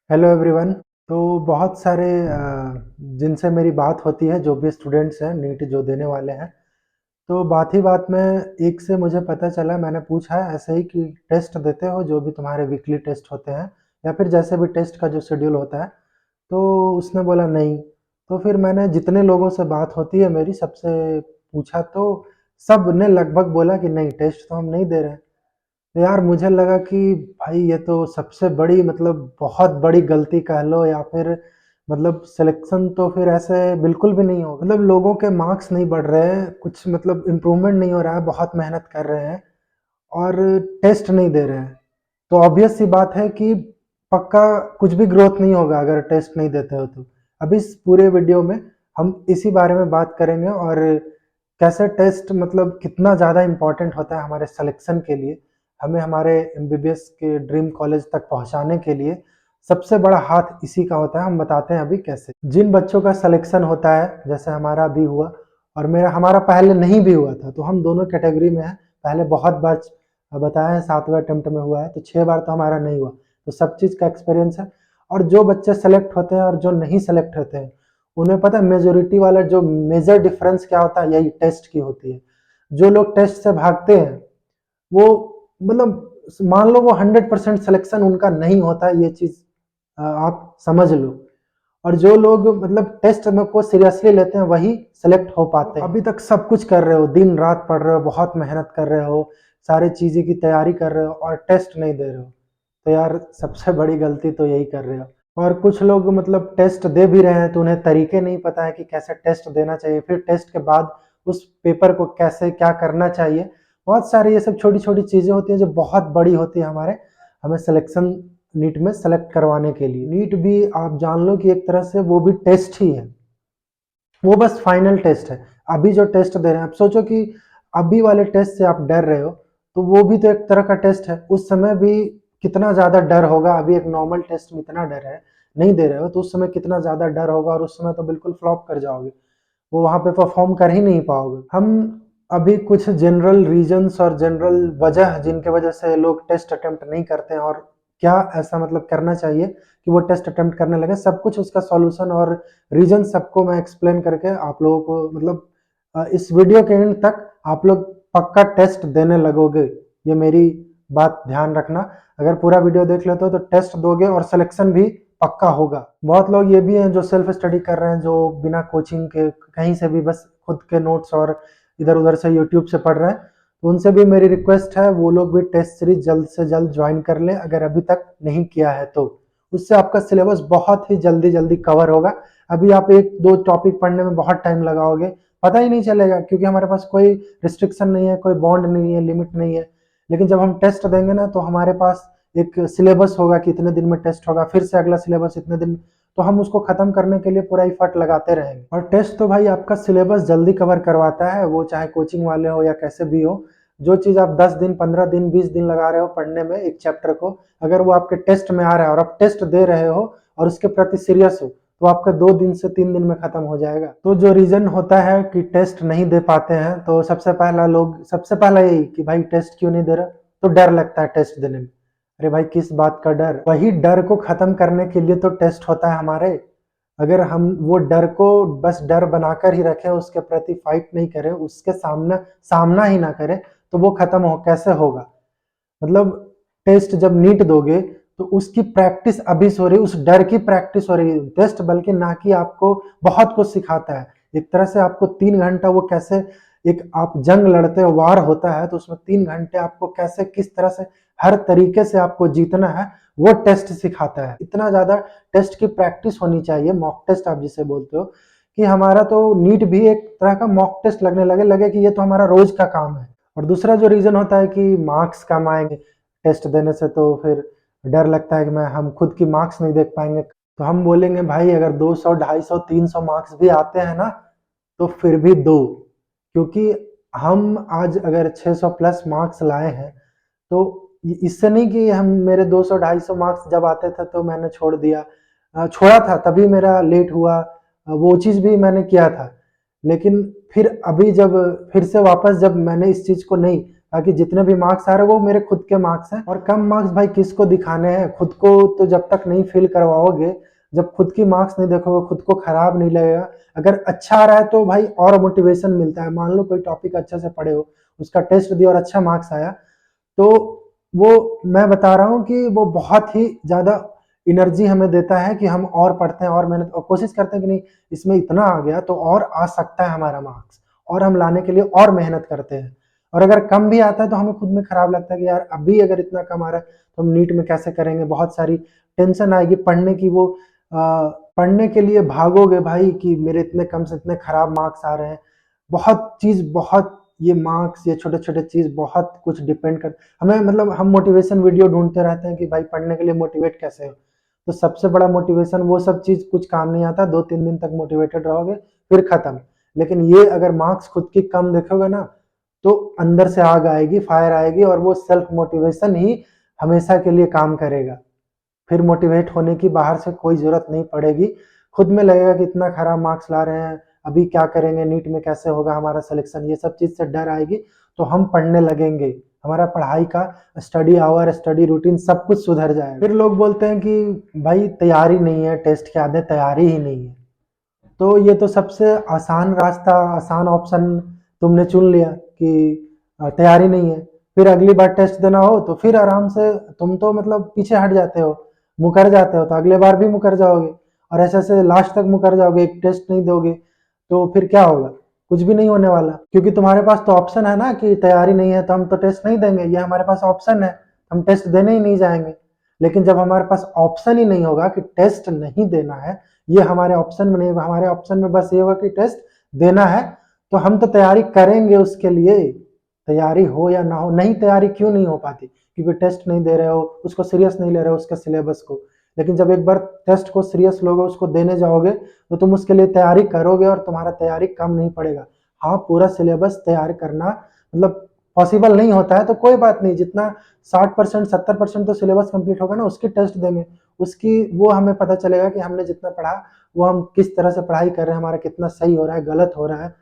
Hello everyone. तो बहुत सारे जिनसे मेरी बात होती है जो भी स्टूडेंट्स हैं नीट जो देने वाले हैं। तो बात ही बात में एक से मुझे पता चला, मैंने पूछा ऐसे ही कि टेस्ट देते हो जो भी तुम्हारे वीकली टेस्ट होते हैं या फिर जैसे भी टेस्ट का जो शेड्यूल होता है। तो उसने बोला नहीं। तो फिर मैंने जितने लोगों से बात होती है मेरी सबसे पूछा, तो सब ने लगभग बोला कि नहीं, टेस्ट तो हम नहीं दे रहे हैं। तो यार मुझे लगा कि भाई ये तो सबसे बड़ी मतलब बहुत बड़ी गलती कह लो या फिर मतलब सिलेक्शन तो फिर ऐसे बिल्कुल भी नहीं होगा। मतलब लोगों के मार्क्स नहीं बढ़ रहे हैं, कुछ मतलब इम्प्रूवमेंट नहीं हो रहा है, बहुत मेहनत कर रहे हैं और टेस्ट नहीं दे रहे हैं। तो ऑब्वियस सी बात है कि पक्का कुछ भी ग्रोथ नहीं होगा अगर टेस्ट नहीं देते हो तो। अब इस पूरे वीडियो में हम इसी बारे में बात करेंगे और कैसे टेस्ट मतलब कितना ज़्यादा इम्पोर्टेंट होता है हमारे सिलेक्शन के लिए, हमें हमारे एमबीबीएस के ड्रीम कॉलेज तक पहुंचाने के लिए सबसे बड़ा हाथ इसी का होता है। हम बताते हैं अभी कैसे। जिन बच्चों का सिलेक्शन होता है, जैसे हमारा भी हुआ और मेरा हमारा पहले नहीं भी हुआ था, तो हम दोनों कैटेगरी में हैं। पहले बहुत बार बताया है, 7वें अटेम्प्ट में हुआ है, तो 6 बार तो हमारा नहीं हुआ। तो सब चीज़ का एक्सपीरियंस है। और जो बच्चे सेलेक्ट होते हैं और जो नहीं सेलेक्ट होते हैं, उन्हें पता है मेजोरिटी वाला जो मेजर डिफरेंस क्या होता है, यही टेस्ट की होती है। जो लोग टेस्ट से भागते हैं वो मतलब मान लो वो 100% सिलेक्शन उनका नहीं होता है, ये चीज़ आप समझ लो। और जो लोग मतलब टेस्ट में को सीरियसली लेते हैं वही सेलेक्ट हो पाते हैं। अभी तक सब कुछ कर रहे हो, दिन रात पढ़ रहे हो, बहुत मेहनत कर रहे हो, सारी चीज़ें की तैयारी कर रहे हो और टेस्ट नहीं दे रहे हो, तो यार सबसे बड़ी गलती तो यही कर रहे हो। और कुछ लोग मतलब टेस्ट दे भी रहे हैं तो उन्हें तरीके नहीं पता है कि कैसे टेस्ट देना चाहिए, फिर टेस्ट के बाद उस पेपर को कैसे क्या करना चाहिए। बहुत सारी ये सब छोटी छोटी चीज़ें होती हैं जो बहुत बड़ी होती है हमारे हमें सिलेक्शन नीट में सेलेक्ट करवाने के लिए। नीट भी आप जान लो कि एक तरह से वो भी टेस्ट ही है, वो बस फाइनल टेस्ट है। अभी जो टेस्ट दे रहे हैं, आप सोचो कि अभी वाले टेस्ट से आप डर रहे हो, तो वो भी तो एक तरह का टेस्ट है। उस समय भी कितना ज़्यादा डर होगा, अभी एक नॉर्मल टेस्ट में इतना डर है, नहीं दे रहे हो तो उस समय कितना ज़्यादा डर होगा और उस समय तो बिल्कुल फ्लॉप कर जाओगे, वो वहाँ पे परफॉर्म कर ही नहीं पाओगे। हम अभी कुछ जनरल रीजंस और जनरल वजह जिनके वजह से लोग टेस्ट अटेम्प्ट नहीं करते हैं और क्या ऐसा मतलब करना चाहिए कि वो टेस्ट अटेम्प्ट करने लगे, सब कुछ उसका सॉल्यूशन और रीजन सबको मैं एक्सप्लेन करके आप लोगों को मतलब इस वीडियो के एंड तक आप लोग पक्का टेस्ट देने लगोगे। ये मेरी बात ध्यान रखना, अगर पूरा वीडियो देख लेते हो तो टेस्ट दोगे और सिलेक्शन भी पक्का होगा। बहुत लोग ये भी हैं जो सेल्फ स्टडी कर रहे हैं, जो बिना कोचिंग के कहीं से भी बस खुद के नोट्स और इधर उधर से यूट्यूब से पढ़ रहे हैं। तो उनसे भी मेरी रिक्वेस्ट है वो लोग भी टेस्ट सीरीज जल्द से जल्द ज्वाइन कर लें अगर अभी तक नहीं किया है तो। उससे आपका सिलेबस बहुत ही जल्दी जल्दी कवर होगा। अभी आप एक दो टॉपिक पढ़ने में बहुत टाइम लगाओगे, पता ही नहीं चलेगा, क्योंकि हमारे पास कोई रिस्ट्रिक्शन नहीं है, कोई बॉन्ड नहीं है, लिमिट नहीं है। लेकिन जब हम टेस्ट देंगे ना तो हमारे पास एक सिलेबस होगा कि इतने दिन में टेस्ट होगा, फिर से अगला सिलेबस इतने दिन, तो हम उसको खत्म करने के लिए पूरा इफर्ट लगाते रहेंगे। और टेस्ट तो भाई आपका सिलेबस जल्दी कवर करवाता है, वो चाहे कोचिंग वाले हो या कैसे भी हो। जो चीज़ आप 10 दिन 15 दिन 20 दिन लगा रहे हो पढ़ने में एक चैप्टर को, अगर वो आपके टेस्ट में आ रहा है और आप टेस्ट दे रहे हो और उसके प्रति सीरियस हो, तो आपका 2 दिन से 3 दिन में खत्म हो जाएगा। तो जो रीजन होता है कि टेस्ट नहीं दे पाते हैं, तो सबसे पहला यही कि भाई टेस्ट क्यों नहीं दे रहा, तो डर लगता है टेस्ट देने में। अरे भाई किस बात का डर, वही डर को खत्म करने के लिए तो टेस्ट होता है हमारे। अगर हम वो डर को बस डर बनाकर ही रखें, उसके प्रति फाइट नहीं करें, उसके सामना सामना ही ना करें, तो वो खत्म हो कैसे होगा। मतलब टेस्ट जब नीट दोगे तो उसकी प्रैक्टिस अभी से हो रही है, उस डर की प्रैक्टिस हो रही है टेस्ट, बल्कि ना कि आपको बहुत कुछ सिखाता है। एक तरह से आपको 3 घंटा वो कैसे एक आप जंग लड़ते हो, वार होता है, तो उसमें 3 घंटे आपको कैसे किस तरह से हर तरीके से आपको जीतना है, वो टेस्ट सिखाता है। इतना ज्यादा टेस्ट की प्रैक्टिस होनी चाहिए, मॉक टेस्ट आप जिसे बोलते हो, कि हमारा तो नीट भी एक तरह का मॉक टेस्ट लगने लगे लगे कि ये तो हमारा रोज का काम है। और दूसरा जो रीजन होता है कि मार्क्स कम आएंगे टेस्ट देने से, तो फिर डर लगता है कि मैं हम खुद की मार्क्स नहीं देख पाएंगे। तो हम बोलेंगे भाई अगर 200 250 300 मार्क्स भी आते हैं ना, तो फिर भी दो, क्योंकि हम आज अगर 600 प्लस मार्क्स लाए हैं, तो इससे नहीं कि हम मेरे 200 250 मार्क्स जब आते थे तो मैंने छोड़ दिया, छोड़ा था तभी मेरा लेट हुआ, वो चीज़ भी मैंने किया था। लेकिन फिर अभी जब फिर से वापस जब मैंने इस चीज़ को नहीं, ताकि जितने भी मार्क्स आ रहे हैं वो मेरे खुद के मार्क्स हैं। और कम मार्क्स भाई किसको दिखाने हैं, खुद को तो जब तक नहीं फील करवाओगे, जब खुद की मार्क्स नहीं देखोगे, खुद को खराब नहीं लगेगा। अगर अच्छा आ रहा है तो भाई और मोटिवेशन मिलता है। मान लो कोई टॉपिक अच्छे से पढ़े हो, उसका टेस्ट दिया और अच्छा मार्क्स आया, तो वो मैं बता रहा हूँ कि वो बहुत ही ज़्यादा एनर्जी हमें देता है कि हम और पढ़ते हैं और मेहनत और कोशिश करते हैं कि नहीं इसमें इतना आ गया तो और आ सकता है हमारा मार्क्स, और हम लाने के लिए और मेहनत करते हैं। और अगर कम भी आता है तो हमें खुद में खराब लगता है कि यार अभी अगर इतना कम आ रहा है तो हम नीट में कैसे करेंगे, बहुत सारी टेंशन आएगी पढ़ने की। वो पढ़ने के लिए भागोगे भाई कि मेरे इतने कम से इतने खराब मार्क्स आ रहे हैं। बहुत चीज़, बहुत ये मार्क्स, ये छोटे छोटे चीज़ बहुत कुछ डिपेंड कर हमें, मतलब हम मोटिवेशन वीडियो ढूंढते रहते हैं कि भाई पढ़ने के लिए मोटिवेट कैसे हो। तो सबसे बड़ा मोटिवेशन वो सब चीज़ कुछ काम नहीं आता, 2-3 दिन तक मोटिवेटेड रहोगे फिर खत्म। लेकिन ये अगर मार्क्स खुद की कम देखोगे ना, तो अंदर से आग आएगी, फायर आएगी, और वो सेल्फ मोटिवेशन ही हमेशा के लिए काम करेगा। फिर मोटिवेट होने की बाहर से कोई ज़रूरत नहीं पड़ेगी। खुद में लगेगा कि इतना खराब मार्क्स ला रहे हैं, अभी क्या करेंगे, नीट में कैसे होगा हमारा सिलेक्शन, ये सब चीज़ से डर आएगी, तो हम पढ़ने लगेंगे। हमारा पढ़ाई का स्टडी आवर, स्टडी रूटीन सब कुछ सुधर जाएगा। फिर लोग बोलते हैं कि भाई तैयारी नहीं है, टेस्ट के आगे तैयारी ही नहीं है। तो ये तो सबसे आसान रास्ता, आसान ऑप्शन तुमने चुन लिया कि तैयारी नहीं है। फिर अगली बार टेस्ट देना हो तो फिर आराम से तुम तो मतलब पीछे हट जाते हो, मुकर जाते हो, तो अगले बार भी मुकर जाओगे, और ऐसे ऐसे लास्ट तक मुकर जाओगे, एक टेस्ट नहीं दोगे तो फिर क्या होगा, कुछ भी नहीं होने वाला। क्योंकि तुम्हारे पास तो ऑप्शन है ना कि तैयारी नहीं है तो हम तो टेस्ट नहीं देंगे, ये हमारे पास ऑप्शन है, हम टेस्ट देने ही नहीं जाएंगे। लेकिन जब हमारे पास ऑप्शन ही नहीं होगा कि टेस्ट नहीं देना है, ये हमारे ऑप्शन में नहीं होगा, हमारे ऑप्शन में बस ये होगा कि टेस्ट देना है, तो हम तो तैयारी करेंगे उसके लिए। तैयारी हो या ना हो, नहीं तैयारी क्यों नहीं हो पाती, क्योंकि टेस्ट नहीं दे रहे हो, उसको सीरियस नहीं ले रहे हो, उसके सिलेबस को। लेकिन जब एक बार टेस्ट को सीरियस लोगे, उसको देने जाओगे, तो तुम उसके लिए तैयारी करोगे और तुम्हारा तैयारी कम नहीं पड़ेगा। हाँ, पूरा सिलेबस तैयार करना मतलब पॉसिबल नहीं होता है, तो कोई बात नहीं, जितना 60% 70% तो सिलेबस कंप्लीट होगा ना, उसकी टेस्ट देंगे। उसकी वो हमें पता चलेगा कि हमने जितना पढ़ा वो हम किस तरह से पढ़ाई कर रहे हैं, हमारा कितना सही हो रहा है, गलत हो रहा है।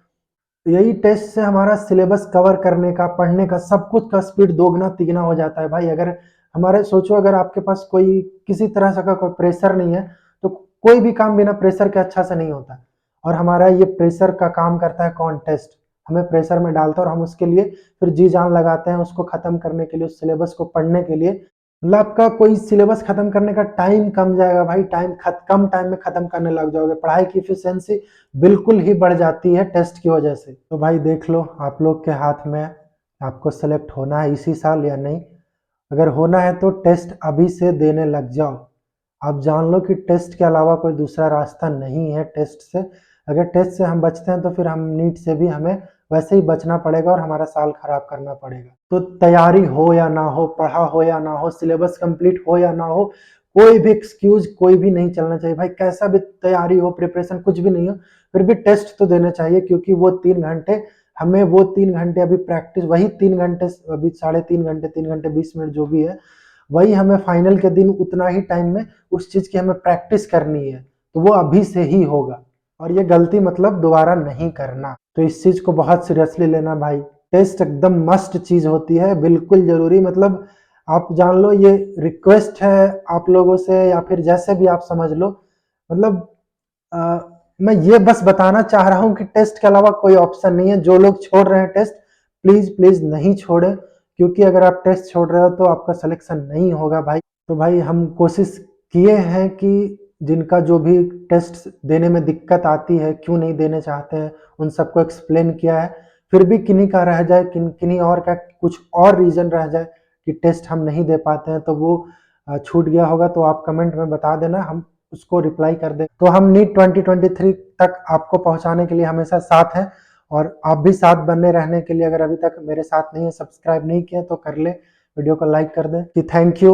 तो यही टेस्ट से हमारा सिलेबस कवर करने का, पढ़ने का, सब कुछ का स्पीड दोगुना तिगुना हो जाता है भाई। अगर हमारे सोचो, अगर आपके पास कोई किसी तरह से का कोई प्रेशर नहीं है, तो कोई भी काम बिना प्रेशर के अच्छा से नहीं होता। और हमारा ये प्रेशर का काम करता है कौन, टेस्ट हमें प्रेशर में डालता है, और हम उसके लिए फिर जी जान लगाते हैं उसको खत्म करने के लिए, उस सिलेबस को पढ़ने के लिए। मतलब आपका कोई सिलेबस खत्म करने का टाइम कम जाएगा भाई, कम टाइम में खत्म करने लग जाओगे, पढ़ाई की एफिशिएंसी बिल्कुल ही बढ़ जाती है टेस्ट की वजह से। तो भाई देख लो आप लोग के हाथ में, आपको सेलेक्ट होना है इसी साल या नहीं। अगर होना है तो टेस्ट अभी से देने लग जाओ। आप जान लो कि टेस्ट के अलावा कोई दूसरा रास्ता नहीं है टेस्ट से। अगर टेस्ट से हम बचते हैं तो फिर हम नीट से भी हमें वैसे ही बचना पड़ेगा और हमारा साल खराब करना पड़ेगा। तो तैयारी हो या ना हो, पढ़ा हो या ना हो, सिलेबस कंप्लीट हो या ना हो, कोई भी एक्सक्यूज कोई भी नहीं चलना चाहिए भाई। कैसा भी तैयारी हो, प्रिपरेशन कुछ भी नहीं हो, फिर भी टेस्ट तो देने चाहिए, क्योंकि वो 3 घंटे हमें, वो 3 घंटे अभी प्रैक्टिस, वही 3 घंटे, अभी 3.5 घंटे, 3 घंटे 20 मिनट जो भी है, वही हमें फाइनल के दिन उतना ही टाइम में उस चीज की हमें प्रैक्टिस करनी है। तो वो अभी से ही होगा, और ये गलती मतलब दोबारा नहीं करना। तो इस चीज को बहुत सीरियसली लेना भाई। टेस्ट एकदम मस्ट चीज होती है, बिल्कुल जरूरी। मतलब आप जान लो, ये रिक्वेस्ट है आप लोगों से, या फिर जैसे भी आप समझ लो। मतलब अ, मैं ये बस बताना चाह रहा हूँ कि टेस्ट के अलावा कोई ऑप्शन नहीं है। जो लोग छोड़ रहे हैं टेस्ट, प्लीज प्लीज नहीं छोड़े, क्योंकि अगर आप टेस्ट छोड़ रहे हो तो आपका सिलेक्शन नहीं होगा भाई। तो भाई हम कोशिश किए हैं कि जिनका जो भी टेस्ट देने में दिक्कत आती है, क्यों नहीं देने चाहते हैं, उन सबको एक्सप्लेन किया है। फिर भी किन्हीं का रह जाए, किन्हीं और का कुछ और रीजन रह जाए कि टेस्ट हम नहीं दे पाते हैं, तो वो छूट गया होगा तो आप कमेंट में बता देना, हम उसको रिप्लाई कर दें। तो हम नीट 2023 तक आपको पहुंचाने के लिए हमेशा साथ हैं, और आप भी साथ बने रहने के लिए अगर अभी तक मेरे साथ नहीं है, सब्सक्राइब नहीं किया तो कर ले, वीडियो को लाइक कर दें। कि थैंक यू।